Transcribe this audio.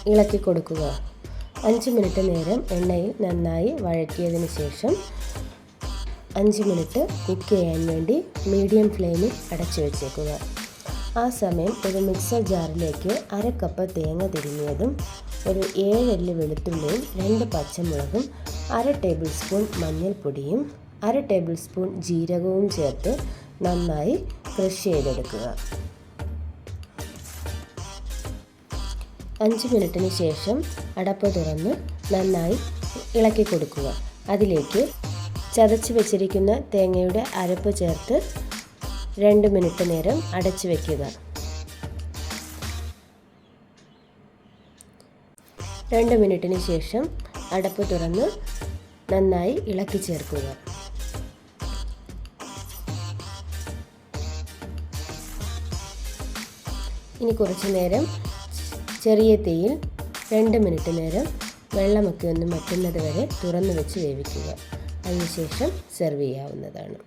ഇളക്കി കൊടുക്കുക. 5 മിനിറ്റ് നേരം എണ്ണയിൽ നന്നായി വഴറ്റിയതിന് ശേഷം 5 മിനിറ്റ് കുക്ക് ചെയ്യാൻ വേണ്ടി മീഡിയം ഫ്ലെയിമിൽ അടച്ചു വെച്ചേക്കുക. ആ സമയം ഒരു മിക്സർ ജാറിലേക്ക് 1/2 കപ്പ് തേങ്ങ തിരുമിയതും 7 അല്ലി വെളുത്തുള്ളിയും 2 പച്ചമുളകും 1/2 ടേബിൾ സ്പൂൺ മഞ്ഞൾപ്പൊടിയും 1/2 ടേബിൾ സ്പൂൺ ജീരകവും ചേർത്ത് നന്നായി ക്രഷ് ചെയ്തെടുക്കുക. 5 മിനിറ്റിന് ശേഷം അടപ്പ് തുറന്ന് നന്നായി ഇളക്കി കൊടുക്കുക. അതിലേക്ക് ചതച്ച് വെച്ചിരിക്കുന്ന തേങ്ങയുടെ അരപ്പ് ചേർത്ത് 2 മിനിറ്റ് നേരം അടച്ചു വയ്ക്കുക. 2 മിനിറ്റിന് ശേഷം അടപ്പ് തുറന്ന് നന്നായി ഇളക്കി ചേർക്കുക. ഇനി കുറച്ച് നേരം ചെറിയ തീയിൽ 2 മിനിറ്റ് നേരം വെള്ളമൊക്കെ ഒന്ന് വറ്റുന്നത് വരെ തുറന്ന് വെച്ച് വേവിക്കുക. അതിനുശേഷം സെർവ് ചെയ്യാവുന്നതാണ്.